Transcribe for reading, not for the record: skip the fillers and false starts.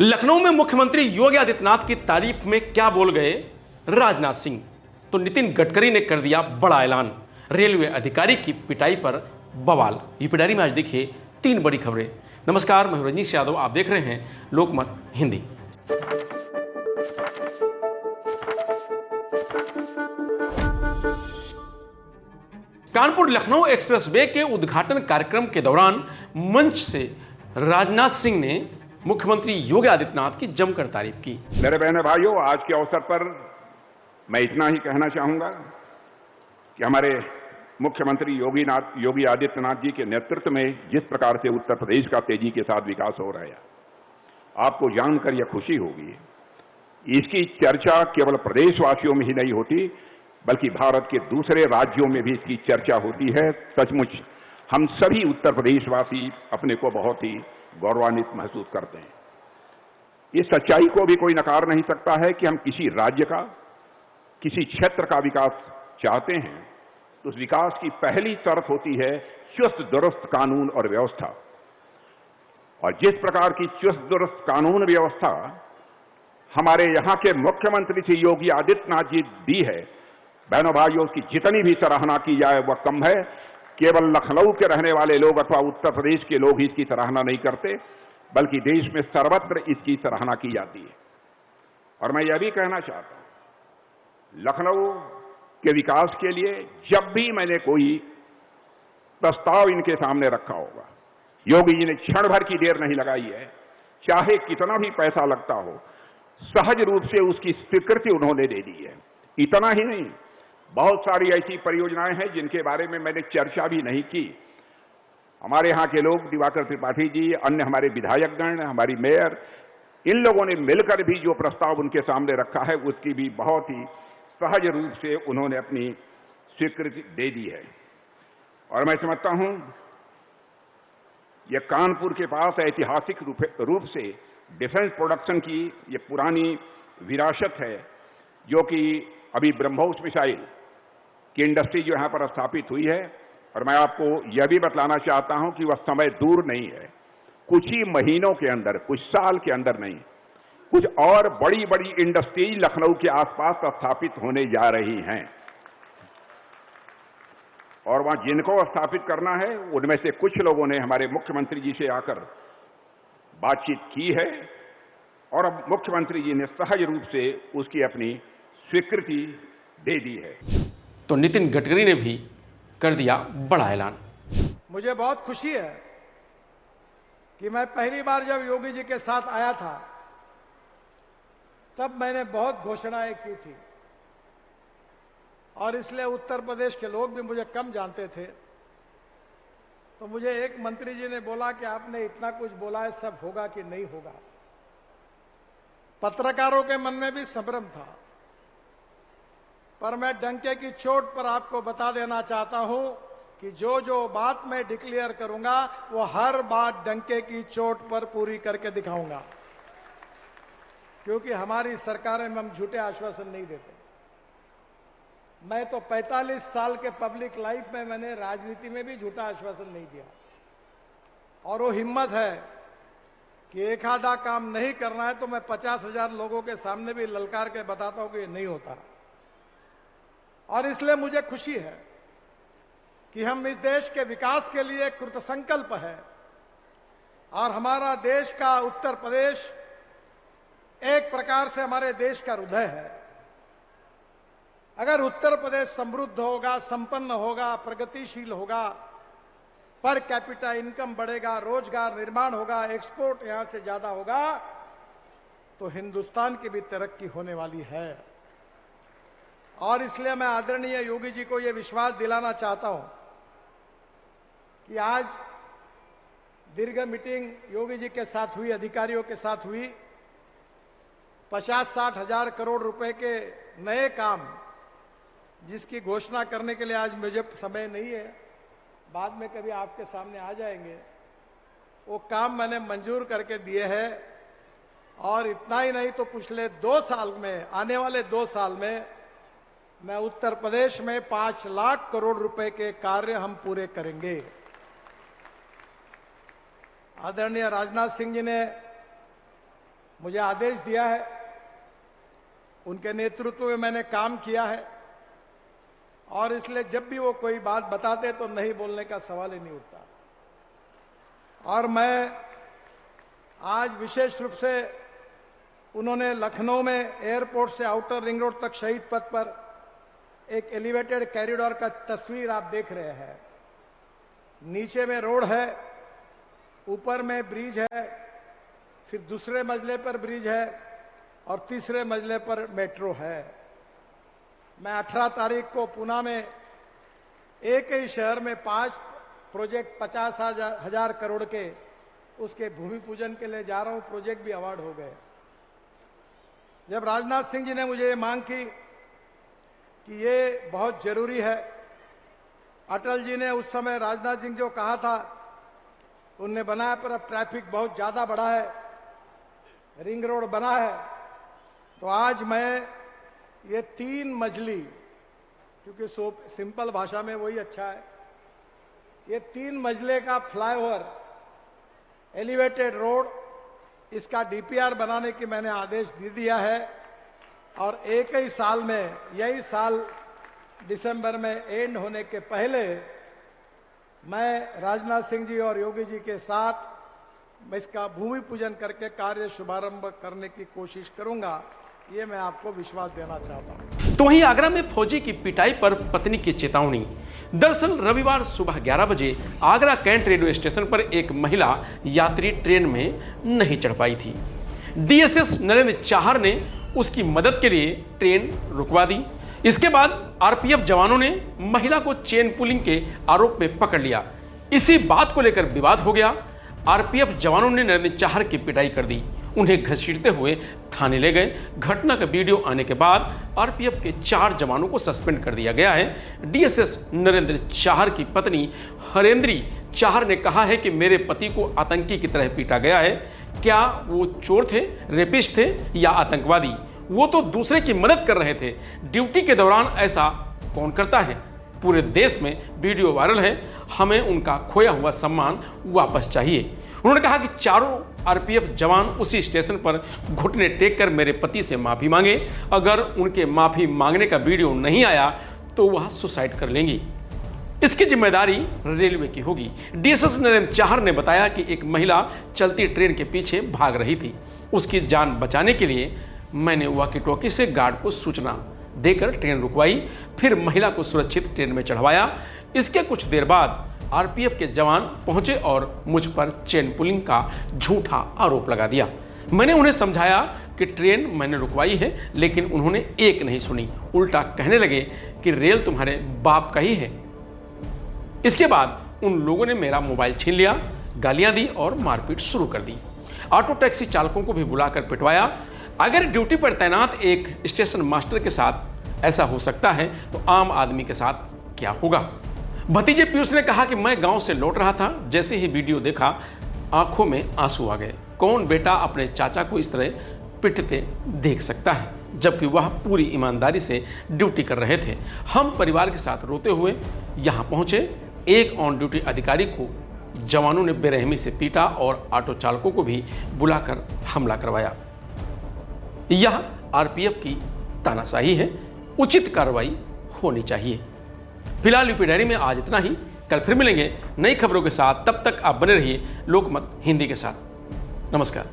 लखनऊ में मुख्यमंत्री योगी आदित्यनाथ की तारीफ में क्या बोल गए राजनाथ सिंह, तो नितिन गडकरी ने कर दिया बड़ा ऐलान। रेलवे अधिकारी की पिटाई पर बवाल। यूपीडायरी में आज देखिए 3 बड़ी खबरें। नमस्कार, मैं रजनीश यादव, आप देख रहे हैं लोकमत हिंदी। कानपुर लखनऊ एक्सप्रेसवे के उद्घाटन कार्यक्रम के दौरान मंच से राजनाथ सिंह ने मुख्यमंत्री योगी आदित्यनाथ की जमकर तारीफ की। मेरे बहन भाइयों, आज के अवसर पर मैं इतना ही कहना चाहूंगा कि हमारे मुख्यमंत्री योगी आदित्यनाथ जी के नेतृत्व में जिस प्रकार से उत्तर प्रदेश का तेजी के साथ विकास हो रहा है, आपको जानकर यह खुशी होगी। इसकी चर्चा केवल प्रदेशवासियों में ही नहीं होती, बल्कि भारत के दूसरे राज्यों में भी इसकी चर्चा होती है। सचमुच हम सभी उत्तर प्रदेशवासी अपने को बहुत ही गौरवान्वित महसूस करते हैं। इस सच्चाई को भी कोई नकार नहीं सकता है कि हम किसी राज्य का, किसी क्षेत्र का विकास चाहते हैं तो उस विकास की पहली शर्त होती है चुस्त दुरुस्त कानून और व्यवस्था। और जिस प्रकार की चुस्त दुरुस्त कानून व्यवस्था हमारे यहां के मुख्यमंत्री श्री योगी आदित्यनाथ जी दी है, बहनों भाइयों, उसकी जितनी भी सराहना की जाए वह कम है। केवल लखनऊ के रहने वाले लोग अथवा उत्तर प्रदेश के लोग ही इसकी सराहना नहीं करते, बल्कि देश में सर्वत्र इसकी सराहना की जाती है। और मैं यह भी कहना चाहता हूं, लखनऊ के विकास के लिए जब भी मैंने कोई प्रस्ताव इनके सामने रखा होगा, योगी जी ने क्षण भर की देर नहीं लगाई है। चाहे कितना भी पैसा लगता हो, सहज रूप से उसकी स्वीकृति उन्होंने दे दी है। इतना ही नहीं, बहुत सारी ऐसी परियोजनाएं हैं जिनके बारे में मैंने चर्चा भी नहीं की। हमारे यहां के लोग, दिवाकर त्रिपाठी जी, अन्य हमारे विधायकगण, हमारी मेयर, इन लोगों ने मिलकर भी जो प्रस्ताव उनके सामने रखा है उसकी भी बहुत ही सहज रूप से उन्होंने अपनी स्वीकृति दे दी है। और मैं समझता हूं यह कानपुर के पास ऐतिहासिक रूप से डिफेंस प्रोडक्शन की ये पुरानी विरासत है, जो कि अभी ब्रह्मोस मिसाइल की इंडस्ट्री जो यहां पर स्थापित हुई है। और मैं आपको यह भी बतलाना चाहता हूं कि वह समय दूर नहीं है, कुछ ही महीनों के अंदर, कुछ साल के अंदर नहीं, कुछ और बड़ी बड़ी इंडस्ट्रीज लखनऊ के आसपास स्थापित होने जा रही हैं। और वहां जिनको स्थापित करना है उनमें से कुछ लोगों ने हमारे मुख्यमंत्री जी से आकर बातचीत की है, और अब मुख्यमंत्री जी ने सहज रूप से उसकी अपनी स्वीकृति दे दी है। तो नितिन गडकरी ने भी कर दिया बड़ा ऐलान। मुझे बहुत खुशी है कि मैं पहली बार जब योगी जी के साथ आया था तब मैंने बहुत घोषणाएं की थी, और इसलिए उत्तर प्रदेश के लोग भी मुझे कम जानते थे। तो मुझे एक मंत्री जी ने बोला कि आपने इतना कुछ बोला है, सब होगा कि नहीं होगा। पत्रकारों के मन में भी संभ्रम था, पर मैं डंके की चोट पर आपको बता देना चाहता हूं कि जो जो बात मैं डिक्लेयर करूंगा वो हर बात डंके की चोट पर पूरी करके दिखाऊंगा, क्योंकि हमारी सरकारें में हम झूठे आश्वासन नहीं देते। मैं तो 45 साल के पब्लिक लाइफ में मैंने राजनीति में भी झूठा आश्वासन नहीं दिया, और वो हिम्मत है कि एक आधा काम नहीं करना है तो मैं 50,000 लोगों के सामने भी ललकार के बताता हूं कि ये नहीं होता। और इसलिए मुझे खुशी है कि हम इस देश के विकास के लिए कृतसंकल्प है, और हमारा देश का उत्तर प्रदेश एक प्रकार से हमारे देश का हृदय है। अगर उत्तर प्रदेश समृद्ध होगा, संपन्न होगा, प्रगतिशील होगा, पर कैपिटा इनकम बढ़ेगा, रोजगार निर्माण होगा, एक्सपोर्ट यहां से ज्यादा होगा, तो हिंदुस्तान की भी तरक्की होने वाली है। और इसलिए मैं आदरणीय योगी जी को यह विश्वास दिलाना चाहता हूं कि आज दीर्घ मीटिंग योगी जी के साथ हुई, अधिकारियों के साथ हुई। 50-60 हजार करोड़ रुपए के नए काम जिसकी घोषणा करने के लिए आज मुझे समय नहीं है, बाद में कभी आपके सामने आ जाएंगे। वो काम मैंने मंजूर करके दिए हैं, और इतना ही नहीं तो पिछले 2 साल में, आने वाले 2 साल में मैं उत्तर प्रदेश में 5 लाख करोड़ रुपए के कार्य हम पूरे करेंगे। आदरणीय राजनाथ सिंह जी ने मुझे आदेश दिया है, उनके नेतृत्व में मैंने काम किया है और इसलिए जब भी वो कोई बात बताते तो नहीं बोलने का सवाल ही नहीं उठता। और मैं आज विशेष रूप से उन्होंने लखनऊ में एयरपोर्ट से आउटर रिंग रोड तक शहीद पथ पर एक एलिवेटेड कॉरिडोर का तस्वीर आप देख रहे हैं। नीचे में रोड है, ऊपर में ब्रिज है, फिर दूसरे मंजिले पर ब्रिज है और तीसरे मंजिले पर मेट्रो है। मैं 18 तारीख को पुणे में एक ही शहर में 5 प्रोजेक्ट 50,000 करोड़ के उसके भूमि पूजन के लिए जा रहा हूं। प्रोजेक्ट भी अवार्ड हो गए। जब राजनाथ सिंह जी ने मुझे ये मांग की कि ये बहुत जरूरी है, अटल जी ने उस समय राजनाथ सिंह जो कहा था उनने बनाया, पर अब ट्रैफिक बहुत ज्यादा बढ़ा है, रिंग रोड बना है, तो आज मैं ये 3 मंजिली, क्योंकि सिंपल भाषा में वही अच्छा है, ये 3 मंजिले का फ्लाईओवर एलिवेटेड रोड, इसका डीपीआर बनाने की मैंने आदेश दे दिया है और एक ही साल में, यही साल दिसंबर में एंड होने के पहले मैं राजनाथ सिंह जी और योगी जी के साथ मैं इसका भूमि पूजन करके कार्य शुभारंभ करने की कोशिश करूंगा। ये मैं आपको विश्वास देना चाहता हूं। तो वहीं आगरा में फौजी की पिटाई पर पत्नी की चेतावनी। दरअसल रविवार सुबह 11 बजे आगरा कैंट रेलवे स्टेशन पर एक महिला यात्री ट्रेन में नहीं चढ़ पाई थी। डीएसएस नरेंद्र चाहर ने उसकी मदद के लिए ट्रेन रुकवा दी। इसके बाद आरपीएफ जवानों ने महिला को चेन पुलिंग के आरोप में पकड़ लिया। इसी बात को लेकर विवाद हो गया। आरपीएफ जवानों ने नरेंद्र चाहर की पिटाई कर दी, उन्हें घसीटते हुए थाने ले गए। घटना का वीडियो आने के बाद आरपीएफ के 4 जवानों को सस्पेंड कर दिया गया है। डीएसएस नरेंद्र चाहर की पत्नी हरेंद्री चाहर ने कहा है कि मेरे पति को आतंकी की तरह पीटा गया है। क्या वो चोर थे, रेपिस्ट थे या आतंकवादी? वो तो दूसरे की मदद कर रहे थे। ड्यूटी के दौरान ऐसा कौन करता है? पूरे देश में वीडियो वायरल है। हमें उनका खोया हुआ सम्मान वापस चाहिए। उन्होंने कहा कि 4 आरपीएफ जवान उसी स्टेशन पर घुटने टेक कर मेरे पति से माफी मांगे। अगर उनके माफी मांगने का वीडियो नहीं आया तो वह सुसाइड कर लेंगी। इसकी जिम्मेदारी रेलवे की होगी। डीएसएस नरेंद्र चाहर ने बताया कि एक महिला चलती ट्रेन के पीछे भाग रही थी। उसकी जान बचाने के लिए मैंने वॉकी टॉकी से गार्ड को सूचना देकर ट्रेन रुकवाई, फिर महिला को सुरक्षित ट्रेन में चढ़वाया। इसके कुछ देर बाद आरपीएफ के जवान पहुंचे और मुझ पर चेन पुलिंग का झूठा आरोप लगा दिया। मैंने उन्हें समझाया कि ट्रेन मैंने रुकवाई है, लेकिन उन्होंने एक नहीं सुनी। उल्टा कहने लगे कि रेल तुम्हारे बाप का ही है। इसके बाद उन लोगों ने मेरा मोबाइल छीन लिया, गालियां दी और मारपीट शुरू कर दी। ऑटो टैक्सी चालकों को भी बुलाकर पिटवाया। अगर ड्यूटी पर तैनात एक स्टेशन मास्टर के साथ ऐसा हो सकता है तो आम आदमी के साथ क्या होगा? भतीजे पीयूष ने कहा कि मैं गांव से लौट रहा था, जैसे ही वीडियो देखा आंखों में आंसू आ गए। कौन बेटा अपने चाचा को इस तरह पिटते देख सकता है, जबकि वह पूरी ईमानदारी से ड्यूटी कर रहे थे। हम परिवार के साथ रोते हुए यहाँ पहुँचे। एक ऑन ड्यूटी अधिकारी को जवानों ने बेरहमी से पीटा और ऑटो चालकों को भी बुलाकर हमला करवाया। यह आरपीएफ की तानाशाही है, उचित कार्रवाई होनी चाहिए। फिलहाल यूपी डायरी में आज इतना ही। कल फिर मिलेंगे नई खबरों के साथ। तब तक आप बने रहिए लोकमत हिंदी के साथ। नमस्कार।